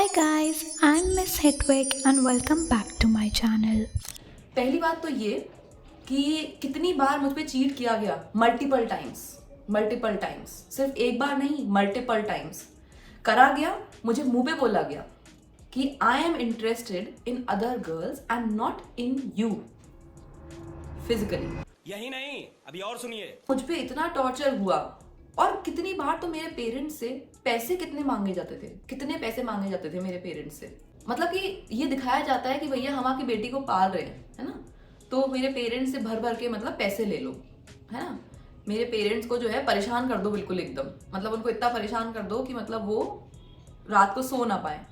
Hi guys, I'm Miss Hedwig and welcome back to my channel. पहली बात तो ये कि कितनी बार मुझ पे चीट किया गया, मल्टीपल टाइम्स, सिर्फ एक बार नहीं, मल्टीपल टाइम्स करा गया। मुझे मुंह पे बोला गया कि I am interested in other girls and not in you physically. यही नहीं, अभी और सुनिए। मुझ पे इतना टॉर्चर हुआ और कितनी बार तो मेरे पेरेंट्स से कितने पैसे मांगे जाते थे मेरे पेरेंट्स से। मतलब कि ये दिखाया जाता है कि भैया हम आपकी बेटी को पाल रहे हैं, है ना, तो मेरे पेरेंट्स से भर भर के मतलब पैसे ले लो, है ना। मेरे पेरेंट्स को जो है परेशान कर दो, बिल्कुल एकदम, मतलब उनको इतना परेशान कर दो कि मतलब वो रात को सो ना पाए।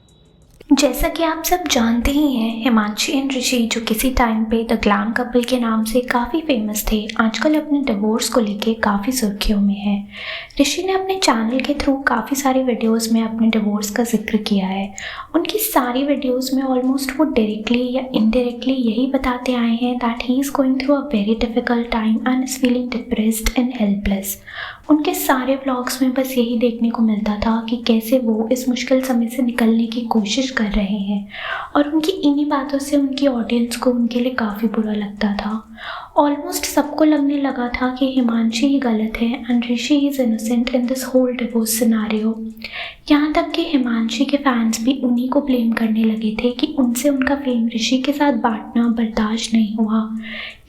जैसा कि आप सब जानते ही हैं, हिमांशी एंड ऋषि जो किसी टाइम पे द ग्लैम कपल के नाम से काफ़ी फेमस थे, आजकल अपने डिवोर्स को लेके काफ़ी सुर्खियों में है। ऋषि ने अपने चैनल के थ्रू काफ़ी सारी वीडियोस में अपने डिवोर्स का जिक्र किया है। उनकी सारी वीडियोस में ऑलमोस्ट वो डायरेक्टली या इनडायरेक्टली यही बताते आए हैं that he is going through a very difficult time and is feeling depressed and helpless. उनके सारे व्लॉग्स में बस यही देखने को मिलता था कि कैसे वो इस मुश्किल समय से निकलने की कोशिश कर रहे हैं, और उनकी इन्हीं बातों से उनकी ऑडियंस को उनके लिए काफ़ी बुरा लगता था। ऑलमोस्ट सबको लगने लगा था कि हिमांशी ही गलत है and Rishi is innocent in this whole divorce scenario. यहाँ तक कि हिमांशी के फैंस भी उन्हीं को ब्लेम करने लगे थे कि उनसे उनका फेम ऋषि के साथ बांटना बर्दाश्त नहीं हुआ।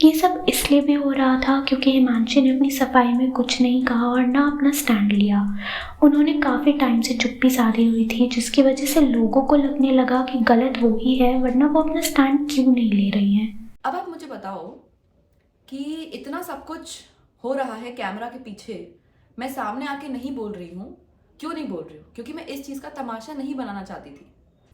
ये सब इसलिए भी हो रहा था क्योंकि हिमांशी ने अपनी सफाई में कुछ नहीं कहा और ना अपना स्टैंड लिया। उन्होंने काफ़ी टाइम से चुप्पी साधी हुई थी, जिसकी वजह से लोगों को लगने लगा कि गलत वो ही है, वरना वो अपना स्टैंड क्यों नहीं ले रही हैं। अब आप मुझे बताओ कि इतना सब कुछ हो रहा है कैमरा के पीछे, मैं सामने आके नहीं बोल रही हूँ। क्यों नहीं बोल रही हूँ? क्योंकि मैं इस चीज़ का तमाशा नहीं बनाना चाहती थी।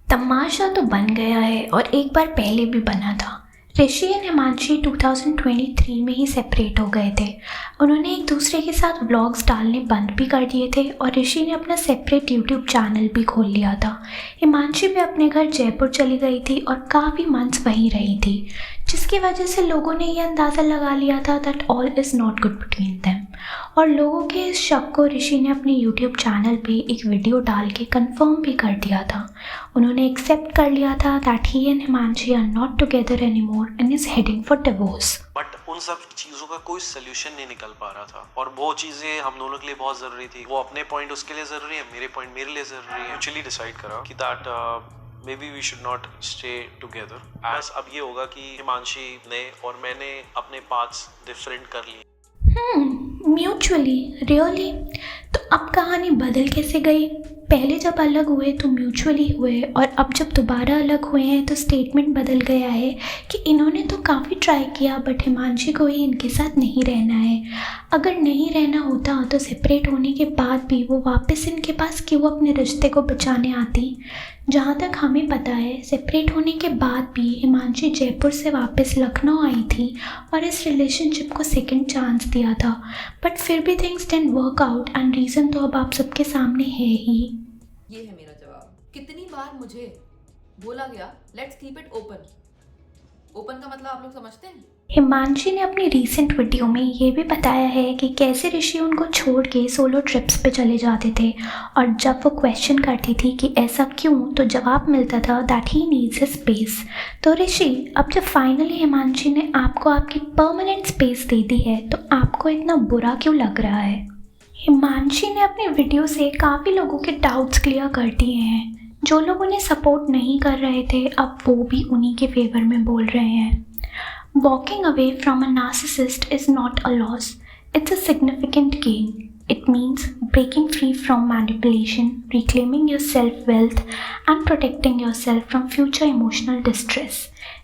तमाशा तो बन गया है और एक बार पहले भी बना था। ऋषि एंड हिमांशी 2023 में ही सेपरेट हो गए थे। उन्होंने एक दूसरे के साथ व्लॉग्स डालने बंद भी कर दिए थे और ऋषि ने अपना सेपरेट यूट्यूब चैनल भी खोल लिया था। हिमांशी भी अपने घर जयपुर चली गई थी और काफ़ी मंथ्स वहीं रही थी, जिसकी वजह से लोगों ने यह अंदाज़ा लगा लिया था that all is not good between them. और लोगों के इस शक को ऋषि ने अपने यूट्यूब चैनल पे एक वीडियो डाल के कंफर्म भी कर दिया था। उन्होंने एक्सेप्ट कर लिया था that he and Himanshi are not together anymore and is heading for divorce. But उन सब चीज़ों का कोई सोल्यूशन नहीं निकल पा रहा था और वो चीज़ें हम दोनों के लिए बहुत ज़रूरी थी। वो अपने पॉइंट उसके लिए ज़रूरी है, मेरे पॉइंट मेरे लिए ज़रूरी है। म्यूचुअली डिसाइड करा कि that maybe we should not stay together. बस अब ये होगा कि हिमांशी ने और मैंने अपने पाथ्स डिफरेंट कर लिए। Mutually really? तो अब कहानी बदल कैसे गई? पहले जब अलग हुए तो म्यूचुअली हुए और अब जब दोबारा अलग हुए हैं तो स्टेटमेंट बदल गया है कि इन्होंने तो काफ़ी ट्राई किया बट हिमांशी को ही इनके साथ नहीं रहना है। अगर नहीं रहना होता तो सेपरेट होने के बाद भी वो वापस इनके पास क्यों अपने रिश्ते को बचाने आती? जहाँ तक हमें पता है, सेपरेट होने के बाद भी हिमांशी जयपुर से वापस लखनऊ आई थी और इस रिलेशनशिप को सेकंड चांस दिया था, बट फिर भी things didn't work out and reason तो अब आप सबके सामने है ही। ये है मेरा जवाब। कितनी बार मुझे बोला गया let's keep it open. Open का मतलब आप लोग समझते हैं? हिमांशी ने अपनी रीसेंट वीडियो में ये भी बताया है कि कैसे ऋषि उनको छोड़ के सोलो ट्रिप्स पे चले जाते थे, और जब वो क्वेश्चन करती थी कि ऐसा क्यों, तो जवाब मिलता था that he needs his space. तो ऋषि, अब जब फाइनली हिमांशी ने आपको आपकी परमानेंट स्पेस दे दी है तो आपको इतना बुरा क्यों लग रहा है? हिमांशी ने अपनी वीडियो से काफ़ी लोगों के डाउट्स क्लियर कर दिए हैं। जो लोग उन्हें सपोर्ट नहीं कर रहे थे अब वो भी उन्हीं के फेवर में बोल रहे हैं। Walking away from a narcissist is not a loss, it's a significant gain. It means breaking free from manipulation, reclaiming your self-worth, and protecting yourself from future emotional distress.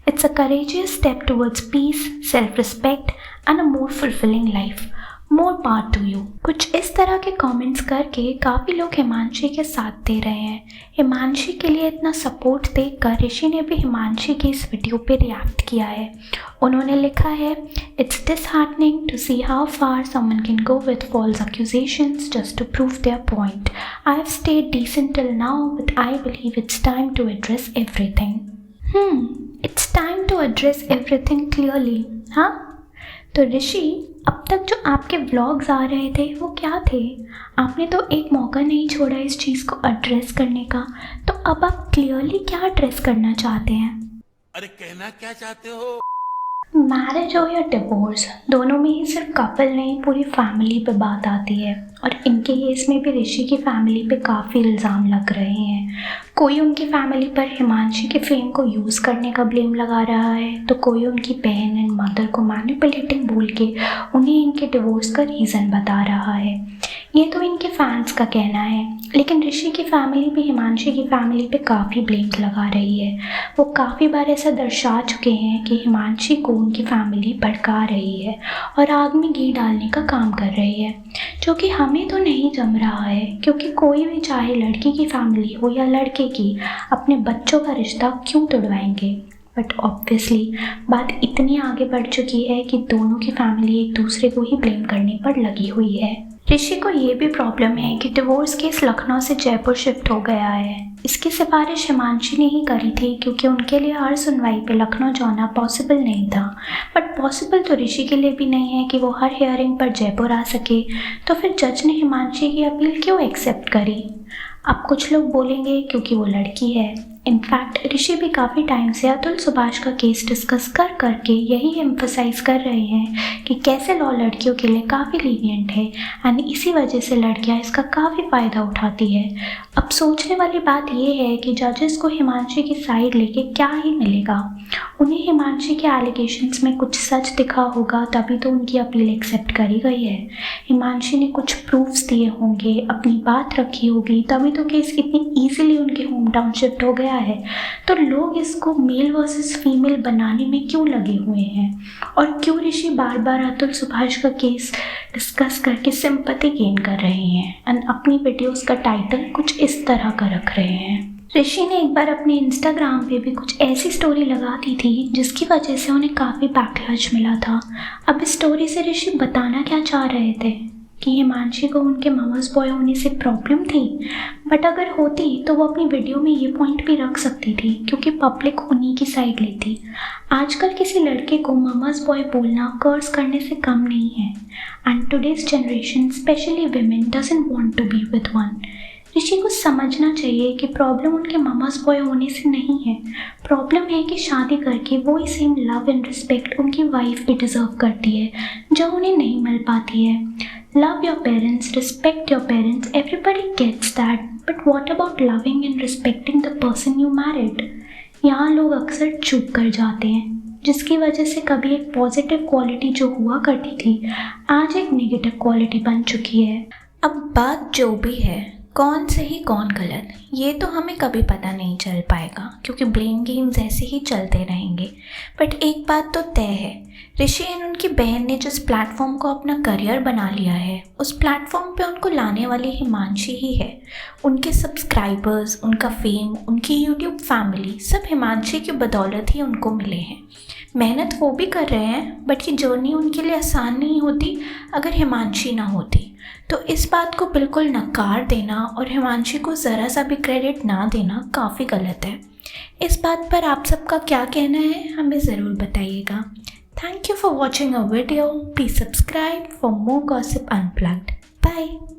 It's a courageous step towards peace, self-respect, and a more fulfilling life. More power to you. कुछ इस तरह के comments करके काफ़ी लोग हिमांशी के साथ दे रहे हैं। हिमांशी के लिए इतना सपोर्ट देखकर ऋषि ने भी हिमांशी की इस वीडियो पे रिएक्ट किया है। उन्होंने लिखा है, it's disheartening to see how far someone can go with false accusations just to prove their point. I have stayed decent till now, but I believe it's time to address everything. It's time to address everything clearly, हाँ? तो ऋषि, अब तक जो आपके vlogs आ रहे थे वो क्या थे? आपने तो एक मौका नहीं छोड़ा इस चीज़ को एड्रेस करने का, तो अब आप क्लियरली क्या एड्रेस करना चाहते हैं? अरे कहना क्या चाहते हो? मैरिज हो या डिवोर्स, दोनों में ही सिर्फ कपल नहीं पूरी फैमिली पे बात आती है। और इनके केस में भी ऋषि की फैमिली पे काफ़ी इल्ज़ाम लग रहे हैं। कोई उनकी फैमिली पर हिमांशी के फेम को यूज़ करने का ब्लेम लगा रहा है, तो कोई उनकी बहन एंड मदर को मैनिपुलेटिंग बोल के उन्हें इनके डिवोर्स का रीज़न बता रहा है। ये तो इनके फैंस का कहना है, लेकिन ऋषि की फैमिली भी हिमांशी की फैमिली पे काफ़ी ब्लेम लगा रही है। वो काफ़ी बार ऐसा दर्शा चुके हैं कि हिमांशी को उनकी फैमिली भड़का रही है और आग में घी डालने का काम कर रही है, जो कि हमें तो नहीं जम रहा है, क्योंकि कोई भी चाहे लड़की की फैमिली हो या लड़के की, अपने बच्चों का रिश्ता क्यों तोड़वाएंगे। बट ऑब्वियसली बात इतनी आगे बढ़ चुकी है कि दोनों की फैमिली एक दूसरे को ही ब्लेम करने पर लगी हुई है। ऋषि को ये भी प्रॉब्लम है कि डिवोर्स केस लखनऊ से जयपुर शिफ्ट हो गया है। इसकी सिफारिश हिमांशी ने ही करी थी, क्योंकि उनके लिए हर सुनवाई पे लखनऊ जाना पॉसिबल नहीं था। बट पॉसिबल तो ऋषि के लिए भी नहीं है कि वो हर हियरिंग पर जयपुर आ सके, तो फिर जज ने हिमांशी की अपील क्यों एक्सेप्ट करी? अब कुछ लोग बोलेंगे क्योंकि वो लड़की है। इनफैक्ट ऋषि भी काफ़ी टाइम से अतुल सुभाष का केस डिस्कस कर करके यही एम्फसाइज कर रहे हैं कि कैसे लॉ लड़कियों के लिए काफ़ी लीनियंट है एंड इसी वजह से लड़कियां इसका काफ़ी फ़ायदा उठाती है। अब सोचने वाली बात यह है कि जजेस को हिमांशी की साइड लेके क्या ही मिलेगा। उन्हें हिमांशी के एलिगेशंस में कुछ सच दिखा होगा, तभी तो उनकी अपील एक्सेप्ट करी गई है। हिमांशी ने कुछ प्रूफ्स दिए होंगे, अपनी बात रखी होगी, तभी तो केस इतनी ईजिली उनके होम टाउन शिफ्ट हो गया है। तो लोग इसको मेल वर्सेस फीमेल बनाने में क्यों लगे हुए हैं, और क्यों ऋषि बार बार अतुल सुभाष का केस डिस्कस करके सिंपैथी गेन कर रहे हैं एंड अपनी वीडियोस का टाइटल कुछ इस तरह का रख रहे हैं। ऋषि ने एक बार अपने इंस्टाग्राम पे भी कुछ ऐसी स्टोरी लगा दी थी जिसकी वजह से उन्हें काफ़ी बैकलैश मिला था। अब इस स्टोरी से ऋषि बताना क्या चाह रहे थे कि हिमांशी को उनके मामा's बॉय होने से प्रॉब्लम थी, बट अगर होती तो वो अपनी वीडियो में ये पॉइंट भी रख सकती थी, क्योंकि पब्लिक उन्हीं की साइड लेती। आजकल किसी लड़के को मामा's बॉय बोलना कर्स करने से कम नहीं है, and today's generation specially women doesn't want to be with one. Rishi को समझना चाहिए कि प्रॉब्लम उनके मामा's बॉय होने से नहीं है, प्रॉब्लम है कि शादी करके वो ही सेम लव एंड रिस्पेक्ट उनकी वाइफ भी डिज़र्व करती है जो उन्हें नहीं मिल पाती है। Love your parents, respect your parents, everybody gets that. But what about loving and respecting the person you married? यहाँ लोग अक्सर चुप कर जाते हैं, जिसकी वजह से कभी एक पॉजिटिव क्वालिटी जो हुआ करती थी आज एक नेगेटिव क्वालिटी बन चुकी है। अब बात जो भी है, कौन सही कौन गलत, ये तो हमें कभी पता नहीं चल पाएगा, क्योंकि ब्लेम गेम्स ऐसे ही चलते रहेंगे। बट एक बात तो तय है, ऋषि एंड उनकी बहन ने जिस प्लेटफॉर्म को अपना करियर बना लिया है, उस प्लेटफॉर्म पे उनको लाने वाली हिमांशी ही है। उनके सब्सक्राइबर्स, उनका फेम, उनकी यूट्यूब फैमिली सब हिमांशी की बदौलत ही उनको मिले हैं। मेहनत वो भी कर रहे हैं, बट ये जर्नी उनके लिए आसान नहीं होती अगर हिमांशी ना होती। तो इस बात को बिल्कुल नकार देना और हिमांशी को ज़रा सा भी क्रेडिट ना देना काफ़ी गलत है। इस बात पर आप सबका क्या कहना है, हमें ज़रूर बताइएगा। Thank you for watching our video. Please subscribe for more Gossip Unplugged. Bye.